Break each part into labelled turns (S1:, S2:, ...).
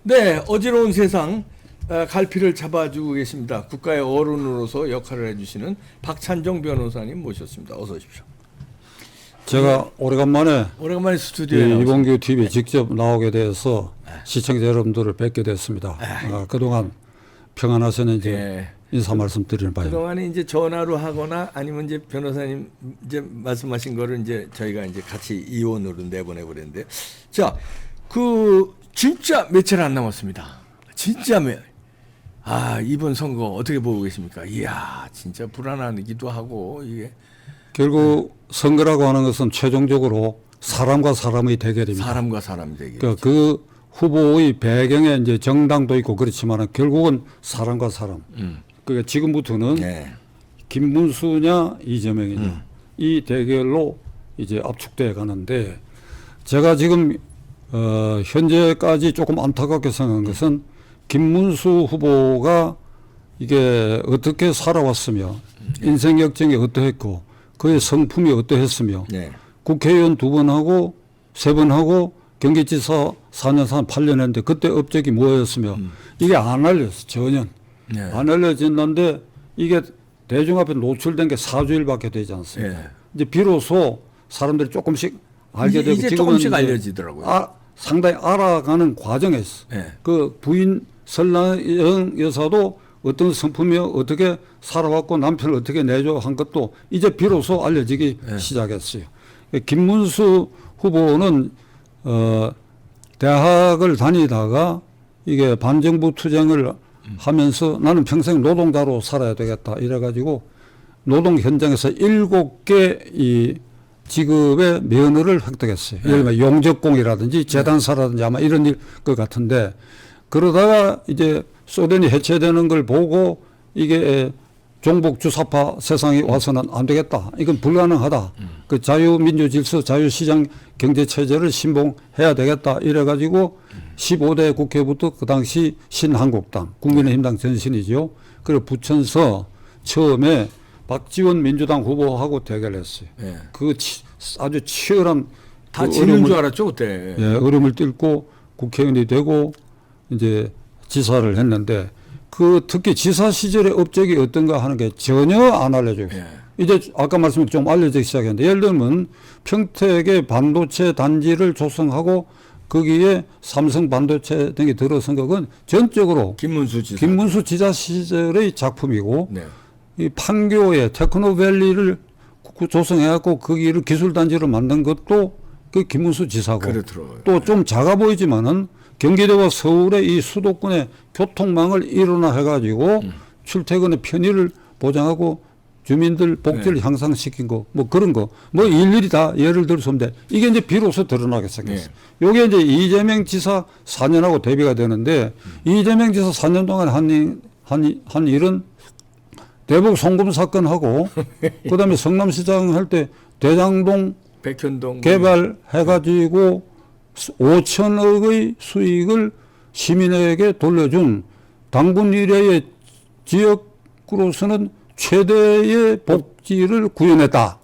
S1: 네, 어지러운 세상 갈피를 잡아주고 계십니다. 국가의 어른으로서 역할을 해주시는 박찬정 변호사님 모셨습니다. 어서 오십시오.
S2: 제가 오래간만에
S1: 스튜디오에 나오셨습니다.
S2: 이봉규 TV 직접 나오게 돼서 시청자 여러분들을 뵙게 됐습니다. 그동안 평안하셨는지 인사 말씀드리는 바입니다.
S1: 그동안에 이제 전화로 하거나 아니면 이제 변호사님 이제 말씀하신 거를 이제 저희가 이제 같이 이원으로 내보내버렸는데, 자, 진짜 며칠 안 남았습니다. 진짜 이번 선거 어떻게 보고 계십니까? 이야, 진짜 불안하기도 하고 이게.
S2: 결국 선거라고 하는 것은 최종적으로 사람과 사람의 대결입니다.
S1: 사람과 사람 대결.
S2: 그 후보의 배경에 이제 정당도 있고 그렇지만 결국은 사람과 사람. 그러니까 지금부터는 김문수냐 이재명이냐 이 대결로 이제 압축돼 가는데, 제가 지금 현재까지 조금 안타깝게 생각한 것은 김문수 후보가 이게 어떻게 살아왔으며 인생 역정이 어떠했고 그의 성품이 어떠했으며 국회의원 2번 하고 3번 하고 경기지사 4년 8년 했는데 그때 업적이 뭐였으며 이게 안 알려졌어. 전혀 안 알려졌는데 이게 대중 앞에 노출된 게 4주일밖에 되지 않습니다. 이제 비로소 사람들이 조금씩 알게 되고
S1: 이제
S2: 지금은
S1: 조금씩 알려지더라고요.
S2: 상당히 알아가는 과정에서 그 부인 설나영 여사도 어떤 성품이 어떻게 살아왔고 남편을 어떻게 내줘 한 것도 이제 비로소 알려지기 시작했어요. 김문수 후보는 대학을 다니다가 이게 반정부 투쟁을 하면서 나는 평생 노동자로 살아야 되겠다 이래가지고 노동 현장에서 7개 이 직업의 면허를 획득했어요. 예를 들면 용접공이라든지 재단사라든지 아마 이런 일 것 같은데, 그러다가 이제 소련이 해체되는 걸 보고 이게 종북 주사파 세상에 와서는 안 되겠다. 이건 불가능하다. 그 자유민주 질서, 자유시장 경제체제를 신봉해야 되겠다. 이래가지고 15대 국회부터 그 당시 신한국당, 국민의힘당 전신이죠. 그리고 부천서 처음에 박지원 민주당 후보하고 대결했어요. 그 아주 치열한
S1: 다 지는 줄 알았죠 그때.
S2: 어려움을 뚫고 국회의원이 되고 이제 지사를 했는데, 그 특히 지사 시절의 업적이 어떤가 하는 게 전혀 안 알려져요. 이제 아까 말씀에 좀 알려지기 시작했는데, 예를 들면 평택의 반도체 단지를 조성하고 거기에 삼성 반도체 등이 들어선 것은 전적으로 김문수 지사 시절의 작품이고, 이 판교에 테크노밸리를 조성해갖고 거기를 기술단지로 만든 것도 그 김문수 지사고, 또 좀 작아 보이지만은 경기도와 서울의 이 수도권의 교통망을 일원화 해가지고 출퇴근의 편의를 보장하고 주민들 복지를 향상시킨 거, 뭐 그런 거, 뭐 일일이 다 예를 들어서 하면 돼. 이게 이제 비로소 드러나게 생겼어요. 요게 이제 이재명 지사 4년하고 대비가 되는데, 이재명 지사 4년 동안 한 일은 대북 송금 사건하고 그다음에 성남시장 할 때 대장동
S1: 백현동
S2: 개발해가지고 5천억의 수익을 시민에게 돌려준 당군 이래의 지역으로서는 최대의 복지를 구현했다.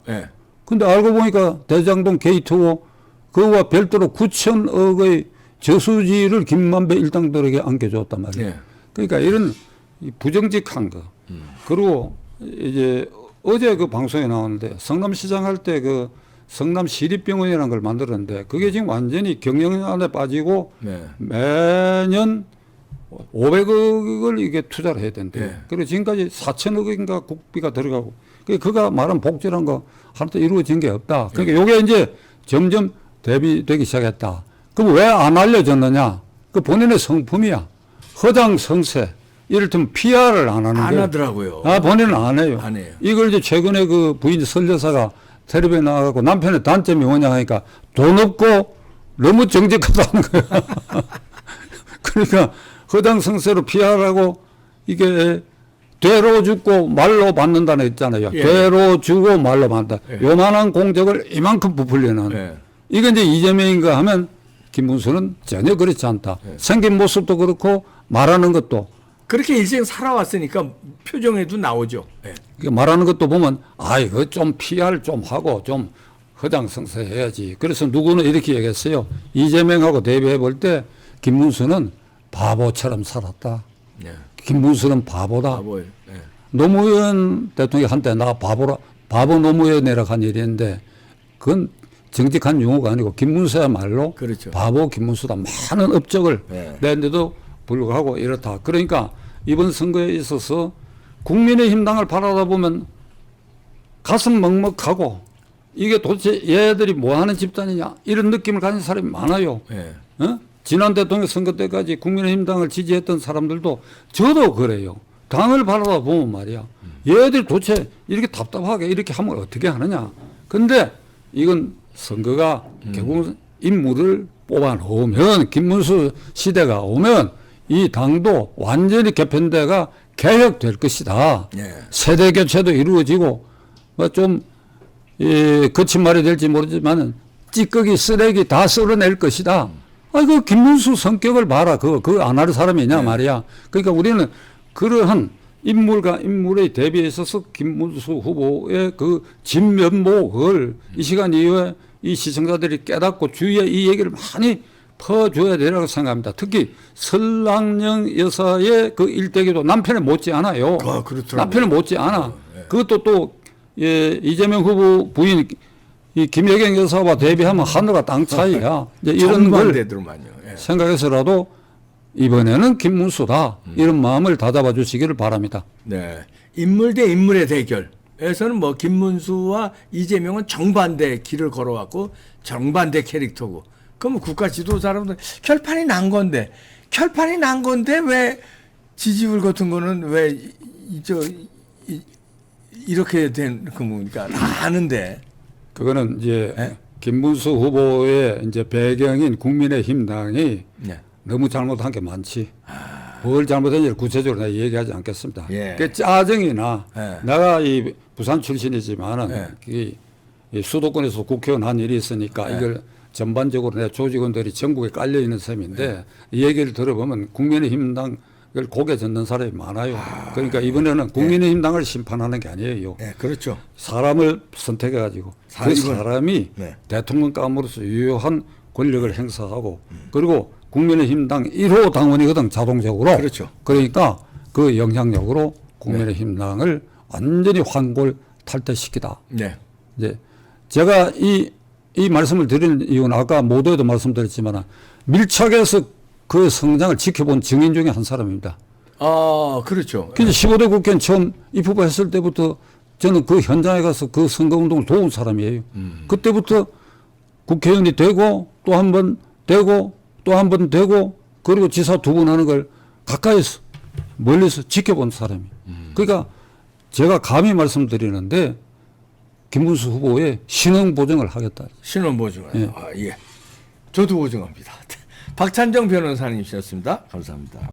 S2: 근데 알고 보니까 대장동 게이트고 그와 별도로 9천억의 저수지를 김만배 일당들에게 안겨줬단 말이에요. 그러니까 이런 부정직한 거. 그리고 이제 어제 그 방송에 나왔는데, 성남시장 할 때 그 성남시립병원이라는 걸 만들었는데 그게 지금 완전히 경영안에 빠지고 매년 500억을 이게 투자를 해야 된대. 그리고 지금까지 4천억인가 국비가 들어가고, 그가 말한 복지란 거 하나도 이루어진 게 없다. 그러니까 이게 이제 점점 대비되기 시작했다. 그럼 왜 안 알려졌느냐? 그 본인의 성품이야. 허장성세. 이를테면 PR을 안 하는
S1: 안 하더라고요.
S2: 본인은 안 해요. 이걸 이제 최근에 그 부인 설 여사가 텔레비에 나가고 남편의 단점이 뭐냐 하니까 돈 없고 너무 정직하다는 거야. 그러니까 허당성세로 PR하고 이게 되로 죽고 말로 받는다는 있잖아요. 되로 주고 말로 받는다. 요만한 공적을 이만큼 부풀려는. 이게 이제 이재명인가 하면 김문수는 전혀 그렇지 않다. 생긴 모습도 그렇고 말하는 것도.
S1: 그렇게 인생 살아왔으니까 표정에도 나오죠.
S2: 말하는 것도 보면 이거 좀 PR 좀 하고 좀 허장성세 해야지. 그래서 누구는 이렇게 얘기했어요. 이재명하고 대비해 볼 때 김문수는 바보처럼 살았다.
S1: 예.
S2: 김문수는 바보다.
S1: 바보예요. 예.
S2: 노무현 대통령이 한때 나 바보라, 바보 노무현이라고 한 일이 있는데 그건 정직한 용어가 아니고 김문수야말로
S1: 그렇죠.
S2: 바보 김문수다. 많은 업적을
S1: 네.
S2: 냈는데도 불구하고 이렇다. 그러니까 이번 선거에 있어서 국민의힘당을 바라다 보면 가슴 먹먹하고 이게 도대체 얘들이 뭐 하는 집단이냐 이런 느낌을 가진 사람이 많아요.
S1: 예.
S2: 어? 지난 대통령 선거 때까지 국민의힘당을 지지했던 사람들도 저도 그래요. 당을 바라다 보면 말이야. 얘들이 도대체 이렇게 답답하게 이렇게 하면 어떻게 하느냐. 근데 이건 선거가 결국은 인물을 뽑아 놓으면 김문수 시대가 오면 이 당도 완전히 개편대가 개혁될 것이다.
S1: 예.
S2: 세대 교체도 이루어지고 좀 거친 말이 될지 모르지만은 찌꺼기 쓰레기 다 쓸어낼 것이다. 그 김문수 성격을 봐라. 그거 안 할 사람이냐 말이야. 그러니까 우리는 그러한 인물과 인물의 대비에 있어서 김문수 후보의 그 진면목을 이 시간 이후에 이 시청자들이 깨닫고 주위에 이 얘기를 많이 퍼줘야 되라고 생각합니다. 특히 설랑영 여사의 그 일대기도 남편에 못지 않아요.
S1: 아, 그렇더라고요.
S2: 남편에 못지 않아. 그것도 또 이재명 후보 부인 이 김여경 여사와 대비하면 하늘과 땅 차이야. 이제 이런 걸
S1: 되더만요. 예.
S2: 생각해서라도 이번에는 김문수다. 이런 마음을 다잡아 주시기를 바랍니다.
S1: 네. 인물 대 인물의 대결에서는 뭐 김문수와 이재명은 정반대 길을 걸어왔고 정반대 캐릭터고 그럼 국가 지도자로는 결판이 난 건데 왜 지지율 같은 거는 왜 이렇게 된 겁니까? 다 아는데.
S2: 그거는 이제
S1: 네?
S2: 김문수 후보의 이제 배경인 국민의힘당이
S1: 네.
S2: 너무 잘못한 게 많지. 뭘 잘못했는지 구체적으로 내가 얘기하지 않겠습니다.
S1: 예.
S2: 그 짜증이나
S1: 예.
S2: 내가 이 부산 출신이지만은
S1: 예.
S2: 이 수도권에서 국회의원 한 일이 있으니까
S1: 예.
S2: 이걸 전반적으로 내 조직원들이 전국에 깔려 있는 셈인데 이 얘기를 들어보면 국민의힘당을 고개 젓는 사람이 많아요. 그러니까 이번에는 국민의힘당을 심판하는 게 아니에요.
S1: 네, 그렇죠.
S2: 사람을 선택해가지고 그 사람이
S1: 네.
S2: 대통령감으로서 유효한 권력을 행사하고 그리고 국민의힘당 1호 당원이거든 자동적으로.
S1: 그렇죠.
S2: 그러니까 그 영향력으로 국민의힘당을 완전히 환골 탈퇴시키다.
S1: 네.
S2: 이제 제가 이 말씀을 드리는 이유는 아까 모두에도 말씀드렸지만 밀착해서 그 성장을 지켜본 증인 중에 한 사람입니다.
S1: 아, 그렇죠.
S2: 그래서 15대 국회의원 처음 입후보했을 때부터 저는 그 현장에 가서 그 선거운동을 도운 사람이에요. 그때부터 국회의원이 되고 또 한 번 되고 또 한 번 되고 그리고 지사 2번 하는 걸 가까이서 멀리서 지켜본 사람이에요. 그러니까 제가 감히 말씀드리는데 김문수 후보의 신원 보증을 하겠다.
S1: 신원 보증을.
S2: 예.
S1: 아, 예. 저도 보증합니다. 박찬정 변호사님이셨습니다. 감사합니다.